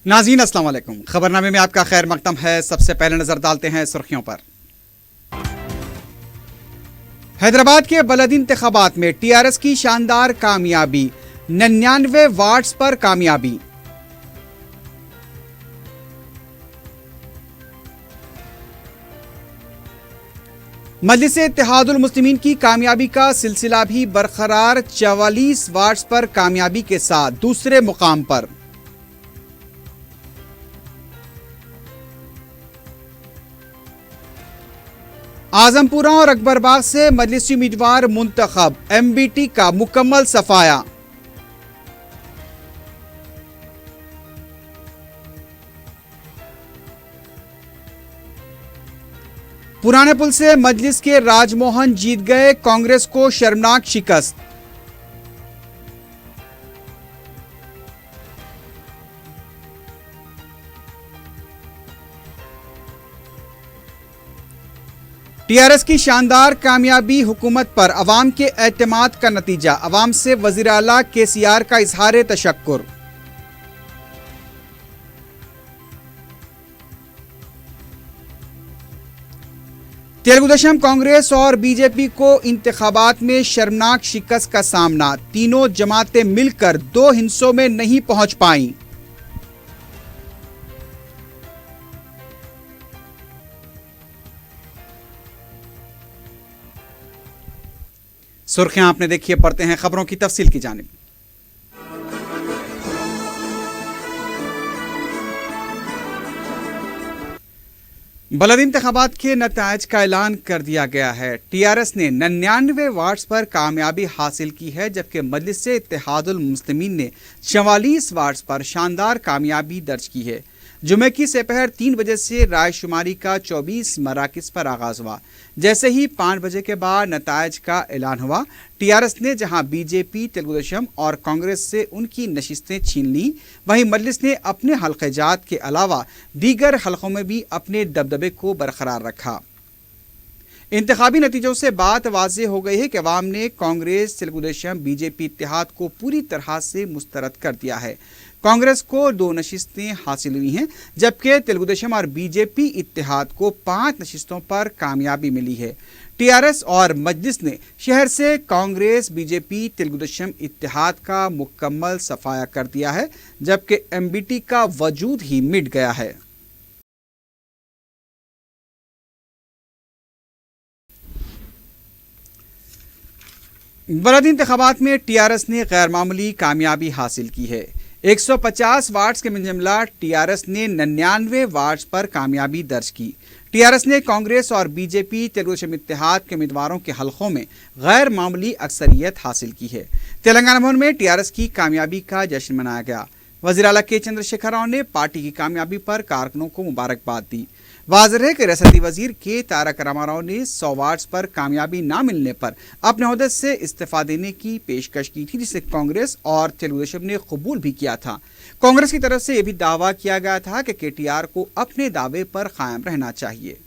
नाज़रीन अस्सलाम वालेकुम। खबरनामे में आपका खैर मकदम है। सबसे पहले नजर डालते हैं सुर्खियों पर। हैदराबाद के बलदी इंतखाबात में टीआरएस की शानदार कामयाबी, 99 वार्ड्स पर कामयाबी। मजलिस-ए-इत्तेहादुल मुस्लिमीन की कामयाबी का सिलसिला भी बरकरार, 44 वार्ड्स पर कामयाबी के साथ दूसरे मुकाम पर। आजमपुरा और अकबरबाग से मजलिसी उम्मीदवार मुंतखब, एमबीटी का मुकम्मल सफाया। पुराने पुल से मजलिस के राजमोहन जीत गए, कांग्रेस को शर्मनाक शिकस्त। टीआरएस की शानदार कामयाबी हुकूमत पर अवाम के एतमाद का नतीजा, अवाम से वज़ीर आला केसीआर का इजहार तशक्कुर। तेलुगुदेशम, कांग्रेस और बीजेपी को इंतखाबात में शर्मनाक शिकस्त का सामना, तीनों जमातें मिलकर 2 हिस्सों में नहीं पहुंच पाईं। सुर्खियां आपने देखिए, पढ़ते हैं खबरों की तफसील की जानिब। बलद इंतखाबात के नतायज का ऐलान कर दिया गया है। टीआरएस ने 99 वार्ड्स पर कामयाबी हासिल की है, जबकि मजलिस-ए-इत्तेहादुल मुस्लिमीन ने 44 वार्ड्स पर शानदार कामयाबी दर्ज की है। जुमे की दोपहर 3 बजे से राय शुमारी का 24 मराकिज पर आगाज हुआ। जैसे ही 5 बजे के बाद नतायज का ऐलान हुआ, टीआरएस ने जहां बीजेपी, तेलुगुदेशम और कांग्रेस से उनकी नशिस्तें छीन ली, वहीं मजलिस ने अपने हल्के जात के अलावा दीगर हल्कों में भी अपने दबदबे को बरकरार रखा। इंतखाबी नतीजों से बात वाज़ेह हो गई है कि अवाम ने कांग्रेस, तेलुगुदेशम, बीजेपी इत्तेहाद को पूरी तरह से मुस्तरद कर दिया है। कांग्रेस को 2 नशिस्तें हासिल हुई हैं, जबकि तेलुगुदेशम और बीजेपी इत्तेहाद को 5 नशिस्तों पर कामयाबी मिली है। टीआरएस और मजलिस ने शहर से कांग्रेस, बीजेपी, तेलुगुदेशम इत्तेहाद का मुकम्मल सफाया कर दिया है, जबकि एमबीटी का वजूद ही मिट गया है। बलदी इंतखाबात में टीआरएस ने गैर मामूली कामयाबी हासिल की है। 150 वार्ड्स के मिलजुमला टीआरएस ने 99 वार्ड्स पर कामयाबी दर्ज की। टीआरएस ने कांग्रेस और बीजेपी, तेलुगुदेशम इत्तेहाद के उम्मीदवारों के हलकों में गैर मामूली अक्सरियत हासिल की है। तेलंगाना भवन में टीआरएस की कामयाबी का जश्न मनाया गया। वज़ीर आला के चंद्रशेखर राव ने पार्टी की कामयाबी पर कारकुनों को मुबारकबाद दी। वाज़ेह है कि रियासती वजीर के तारक रामाराव ने 100 वार्ड्स पर कामयाबी ना मिलने पर अपने ओहदे से इस्तीफा देने की पेशकश की थी, जिसे कांग्रेस और तेलुगुदेशम ने कबूल भी किया था। कांग्रेस की तरफ से यह भी दावा किया गया था कि केटीआर को अपने दावे पर कायम रहना चाहिए।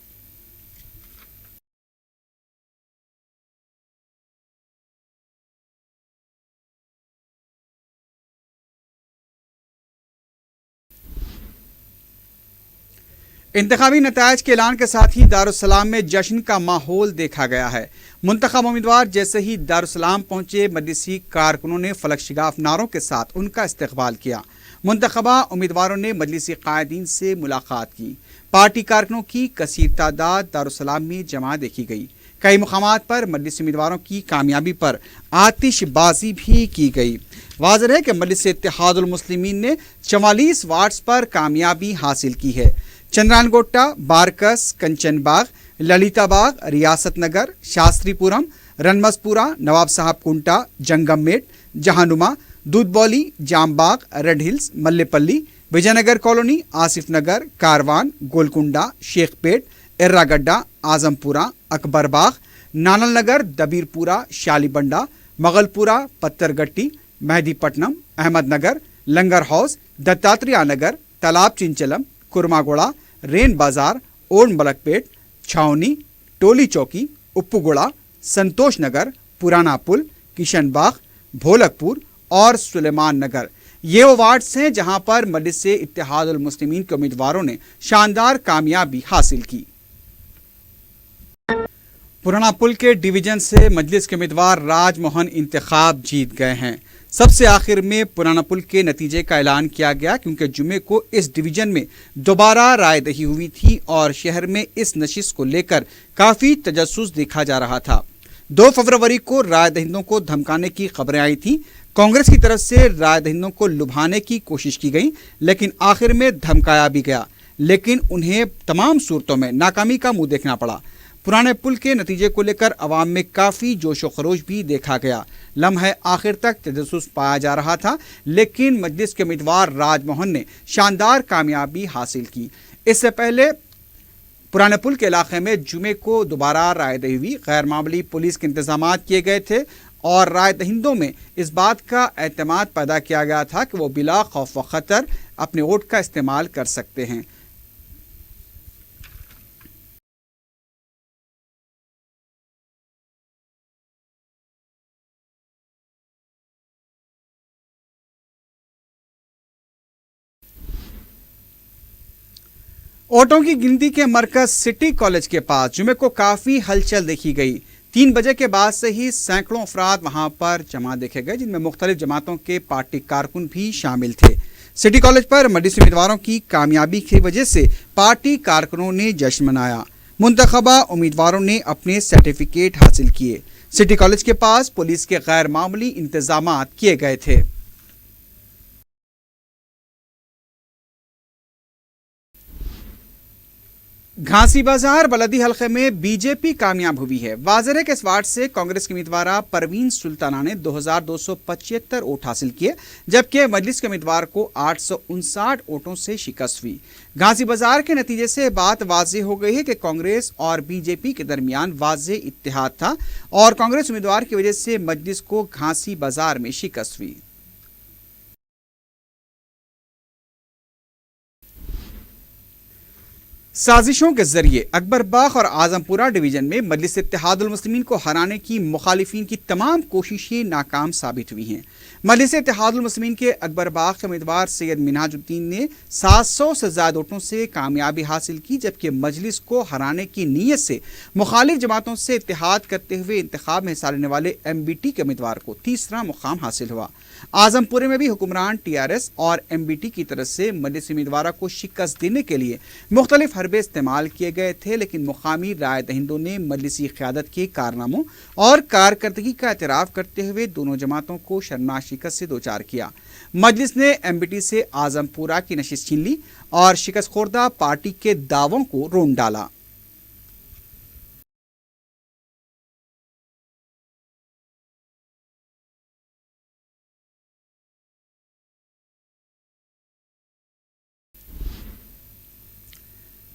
इंतखाबी नतायज के ऐलान के साथ ही दारुस्सलाम में जश्न का माहौल देखा गया है। मुंतखब उम्मीदवार जैसे ही दारुस्सलाम पहुंचे, मजलिसी कारकुनों ने फलक शिगाफ नारों के साथ उनका इस्तकबाल किया। मुंतखबा उम्मीदवारों ने मजलिसी कायदीन से मुलाकात की। पार्टी कारकुनों की कसीर तादाद दारुस्सलाम में जमा देखी गई। कई मुकामात पर मजलिसी उम्मीदवारों की कामयाबी पर आतिशबाजी भी की गई। वाज़ेह है कि मजलिस-ए-इत्तेहादुल मुस्लिमीन ने 44 वार्ड्स पर कामयाबी हासिल की है। चंद्रानगोट्टा, बारकस, कंचनबाग, ललिताबाग, रियासत नगर, Shastripuram, रनमसपुरा, Nawab Saheb Kunta, Jangammet, Jahanuma, Doodhbowli, Jambagh, Red Hills, Mallepally, Vijayanagar Colony, Asif Nagar, Karwan, Golconda, Shaikpet, Erragadda, Azampura, Akbarbagh, Nanal Nagar, Dabeerpura, Shalibanda, Mogalpura, Patthargatti, Mehdipatnam, Ahmednagar, Langar House, Dattatreya Nagar, Talab Chinchalam, Kurmaguda, Rein Bazar, Old Malakpet, Chhawni, Toli चौकी, उप्पुगुड़ा, संतोष नगर, पुराना पुल, किशन बाग, भोलकपुर और सुलेमान नगर, یہ وہ वार्ड्स हैं जहां पर मजलिस इत्तेहाद उल मुस्लिमीन के उम्मीदवारों ने शानदार कामयाबी हासिल की। पुराना पुल के डिवीजन से मजलिस के उम्मीदवार राजमोहन इंतखाब जीत गए हैं। सबसे आखिर में पुराना पुल के नतीजे का ऐलान किया गया क्योंकि जुमे को इस डिवीजन में दोबारा राय दही हुई थी और शहर में इस नशिस्त को लेकर काफी तजस्सुस देखा जा रहा था। 2 फरवरी को राय दहिंदों को धमकाने की खबरें आई थी। कांग्रेस की तरफ से राय दहिंदों को लुभाने की कोशिश की गई, लेकिन आखिर में धमकाया भी गया, लेकिन उन्हें तमाम सूरतों में नाकामी का मुंह देखना पड़ा। पुराने पुल के नतीजे को लेकर अवाम में काफ़ी जोश व खरोश भी देखा गया। लम्हे आखिर तक तजस्सुस पाया जा रहा था, लेकिन मजलिस के उम्मीदवार राजमोहन ने शानदार कामयाबी हासिल की। इससे पहले पुराने पुल के इलाके में जुमे को दोबारा राय दही हुई। गैर मामूली पुलिस के इंतजाम किए गए थे और राय दहिंदों में इस बात का एतमाद पैदा किया गया था कि वो बिला खौफ व खतर अपने वोट का इस्तेमाल कर सकते हैं। वोटों की गिनती के मरकज सिटी कॉलेज के पास जुमे को काफी हलचल देखी गई। 3 बजे के बाद से ही सैकड़ों अफराद वहां पर जमा देखे गए, जिनमें मुख्तलिफ जमातों के पार्टी कारकुन भी शामिल थे। सिटी कॉलेज पर मजलिस उम्मीदवारों की कामयाबी की वजह से पार्टी कारकुनों ने जश्न मनाया। मुंतखबा उम्मीदवारों ने अपने सर्टिफिकेट हासिल किए। सिटी कॉलेज के पास पुलिस के गैर मामूली इंतजाम किए गए थे। घासी बाजार बलदी हल्के में बीजेपी कामयाब हुई है। वाज़ेह है कि इस वार्ड से कांग्रेस की उम्मीदवार परवीन सुल्ताना ने 2275 वोट हासिल किए, जबकि मजलिस के उम्मीदवार को 859 वोटों से शिकस्त हुई। घासी बाजार के नतीजे से बात वाज़ेह हो गई है कि कांग्रेस और बीजेपी के दरमियान वाज़ेह इत्तेहाद था और कांग्रेस उम्मीदवार की वजह से मजलिस को घासी बाजार में शिकस्त हुई। साजिशों के जरिए अकबरबाग और आजमपुरा डिवीजन में मजलिस इत्तेहाद उल मुस्लिमीन को हराने की मुखालिफिन की तमाम कोशिशें नाकाम साबित हुई हैं। मजलिस इत्तेहाद उल मुस्लिमीन के अकबरबाग के उम्मीदवार सैयद मिनहाजुद्दीन ने 700 से ज्यादा वोटों से कामयाबी हासिल की, जबकि मजलिस को हराने की नीयत से मुखालिफ जमातों से इत्तेहाद करते हुए इंतखाब में हिस्सा लेने वाले MBT के उम्मीदवार को तीसरा मुकाम हासिल हुआ। आजमपुरे में भी हुक्मरान TRS और MBT की तरफ से मजलिस उम्मीदवार को शिकस्त देने के लिए मुख्तलिफ हरबे इस्तेमाल किए गए थे, लेकिन मुकामी राय दहिंदों ने मजलिसी क़यादत के कारनामों और कारकर्दगी का एतराफ़ करते हुए दोनों जमातों को शर्मनाक शिकस्त से दोचार किया। मजलिस ने MBT से आजमपुरा की नशिस्त छीन ली और शिकस्त खोर्दा पार्टी के दावों को रोन डाला।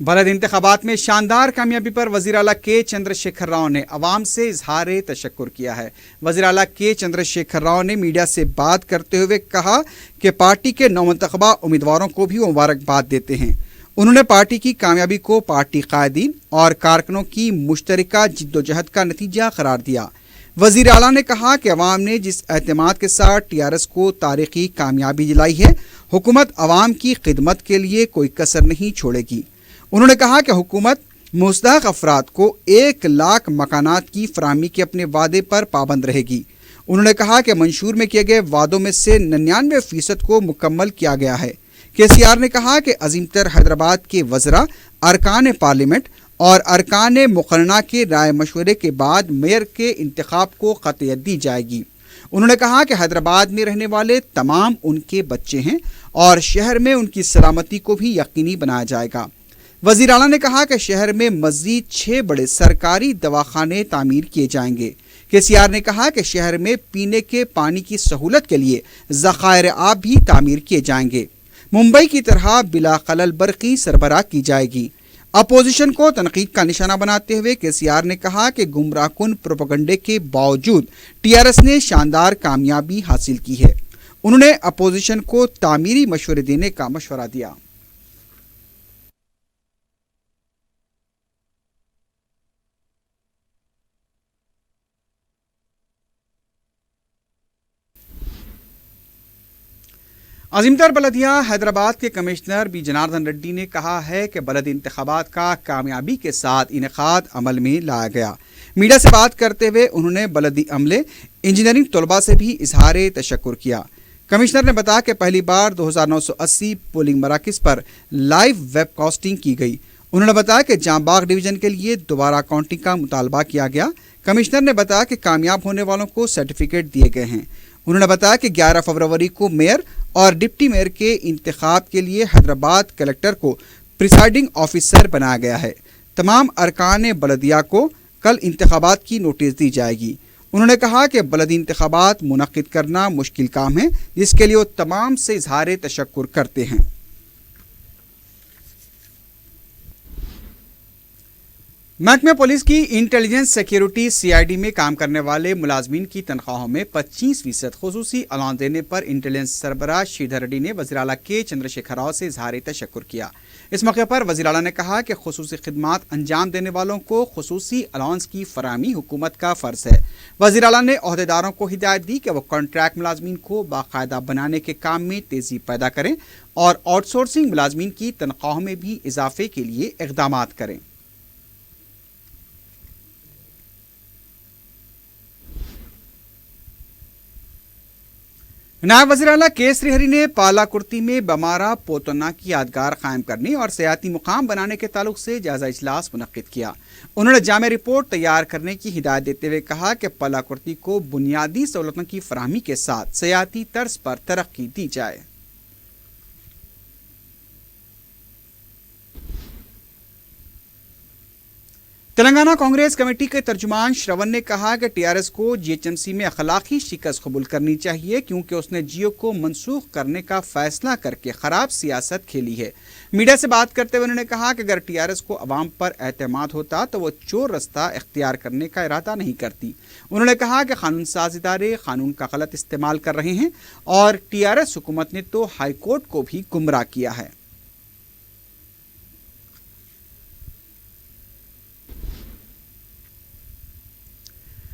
बलद इंतखाबात में शानदार कामयाबी पर वज़ीर आला के चंद्रशेखर राव ने अवाम से इजहार तशक्कुर किया है। वज़ीर आला के चंद्रशेखर राव ने मीडिया से बात करते हुए कहा कि पार्टी के नौमुंतखबा उम्मीदवारों को भी मुबारकबाद देते हैं। उन्होंने पार्टी की कामयाबी को पार्टी कायदीन और कारकुनों की मुश्तरका जिद्दोजहद का नतीजा करार दिया। वज़ीर आला ने कहा कि अवाम ने जिस एतमाद के साथ TRS को तारीखी कामयाबी दिलाई है, हुकूमत अवाम की खिदमत के लिए कोई कसर नहीं छोड़ेगी। उन्होंने कहा कि हुकूमत मुस्तहक अफराद को 1 लाख मकानात की फराहमी के अपने वादे पर पाबंद रहेगी। उन्होंने कहा कि मंशूर में किए गए वादों में से 99% को मुकम्मल किया गया है। KCR ने कहा कि अजीमतर हैदराबाद के वज़रा, अरकान पार्लियामेंट और अरकान मुक़र्रना के राय मशवरे के बाद मेयर के इंतखाब को क़तइयत दी जाएगी। उन्होंने कहा कि हैदराबाद में रहने वाले तमाम उनके बच्चे हैं और शहर में उनकी सलामती को भी यकीनी बनाया जाएगा। वज़ीर आला ने कहा कि शहर में मज़ीद 6 बड़े सरकारी दवाखाने तामीर किए जाएंगे। KCR ने कहा कि शहर में पीने के पानी की सहूलत के लिए ज़खायर आब भी तामीर किए जाएंगे। मुंबई की तरह बिला खलल बरक़ी सरबराह की जाएगी। अपोजिशन को तनकीद का निशाना बनाते हुए KCR ने कहा कि गुमराहकुन प्रोपेगेंडे के बावजूद TRS ने शानदार कामयाबी हासिल की है। उन्होंने अपोजिशन को तामीरी मशवरे देने का मशवरा दिया। عظیم تر بلدیہ حیدرآباد کے کمشنر بی جناردن ریڈی نے کہا ہے کہ بلدی انتخابات کا کامیابی کے ساتھ انعقاد عمل میں لایا گیا۔ میڈیا سے بات کرتے ہوئے انہوں نے بلدی عملے، انجینئرنگ طلباء سے بھی اظہار تشکر کیا۔ کمشنر نے بتایا کہ پہلی بار 2980 پولنگ مراکز پر لائیو ویب کاسٹنگ کی گئی۔ انہوں نے بتایا کہ جام باغ ڈویژن کے لیے دوبارہ کاؤنٹنگ کا مطالبہ کیا گیا۔ کمشنر نے بتایا کہ کامیاب ہونے والوں کو سرٹیفکیٹ دیے گئے ہیں۔ انہوں نے بتایا کہ 11 فروری کو میئر اور ڈپٹی میئر کے انتخاب کے لیے حیدرآباد کلکٹر کو پریسائڈنگ آفیسر بنایا گیا ہے۔ تمام ارکان بلدیہ کو کل انتخابات کی نوٹس دی جائے گی۔ انہوں نے کہا کہ بلدی انتخابات منعقد کرنا مشکل کام ہے، جس کے لیے وہ تمام سے اظہار تشکر کرتے ہیں۔ محکمہ پولیس کی انٹیلیجنس سیکیورٹی CID میں کام کرنے والے ملازمین کی تنخواہوں میں 25% خصوصی الاؤنس دینے پر انٹیلیجنس سربراہ شریدھر ریڈی نے وزیر اعلیٰ کے چندر شیکھر راؤ سے اظہار تشکر کیا۔ اس موقع پر وزیر اعلیٰ نے کہا کہ خصوصی خدمات انجام دینے والوں کو خصوصی الاؤنس کی فراہمی حکومت کا فرض ہے۔ وزیر اعلیٰ نے عہدیداروں کو ہدایت دی کہ وہ کانٹریکٹ ملازمین کو باقاعدہ بنانے کے کام میں تیزی پیدا کریں اور آؤٹ سورسنگ ملازمین کی تنخواہوں میں بھی اضافے کے لیے اقدامات کریں۔ نائب وزیر اعلیٰ کے سری ہری نے پالاکرتی میں بمارا پوتنا کی یادگار قائم کرنے اور سیاحتی مقام بنانے کے تعلق سے جائزہ اجلاس منعقد کیا۔ انہوں نے جامع رپورٹ تیار کرنے کی ہدایت دیتے ہوئے کہا کہ پالاکرتی کو بنیادی سہولتوں کی فراہمی کے ساتھ سیاحتی طرز پر ترقی دی جائے۔ تلنگانہ کانگریس کمیٹی کے ترجمان شرون نے کہا کہ TRS کو GHMC میں اخلاقی شکست قبول کرنی چاہیے، کیونکہ اس نے جیو کو منسوخ کرنے کا فیصلہ کر کے خراب سیاست کھیلی ہے۔ میڈیا سے بات کرتے ہوئے انہوں نے کہا کہ اگر TRS کو عوام پر اعتماد ہوتا تو وہ چور رستہ اختیار کرنے کا ارادہ نہیں کرتی۔ انہوں نے کہا کہ قانون ساز ادارے قانون کا غلط استعمال کر رہے ہیں اور TRS حکومت نے تو ہائی کورٹ کو بھی گمراہ کیا ہے۔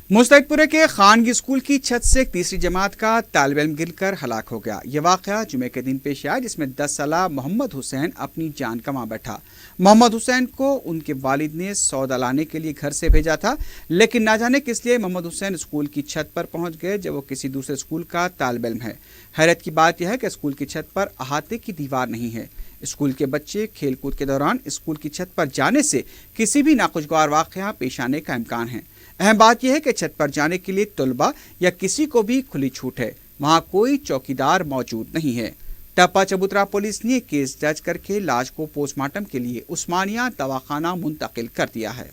مستعد پورے کے خانگی اسکول کی چھت سے ایک تیسری جماعت کا طالب علم گر کر ہلاک ہو گیا۔ یہ واقعہ جمعے کے دن پیش آیا، جس میں 10 سالہ محمد حسین اپنی جان گنوا بیٹھا۔ محمد حسین کو ان کے والد نے سودا لانے کے لیے گھر سے بھیجا تھا، لیکن نہ جانے کس لیے محمد حسین اسکول کی چھت پر پہنچ گئے جب وہ کسی دوسرے اسکول کا طالب علم ہے۔ حیرت کی بات یہ ہے کہ اسکول کی چھت پر احاطے کی دیوار نہیں ہے۔ اسکول کے بچے کھیل کود کے دوران اسکول کی چھت پر جانے سے کسی بھی ناخوشگوار واقعہ پیش آنے کا امکان ہے۔ اہم بات یہ ہے کہ چھت پر جانے کے لیے طلباء یا کسی کو بھی کھلی چھوٹ ہے، وہاں کوئی چوکیدار موجود نہیں ہے۔ ٹپا چبوترا پولیس نے کیس درج کر کے لاش کو پوسٹ مارٹم کے لیے عثمانیہ دواخانہ منتقل کر دیا ہے۔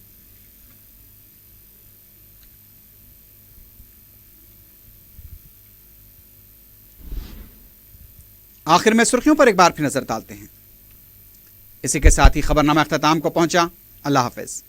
آخر میں سرخیوں پر ایک بار پھر نظر ڈالتے ہیں۔ اسی کے ساتھ ہی خبرنامہ اختتام کو پہنچا۔ اللہ حافظ۔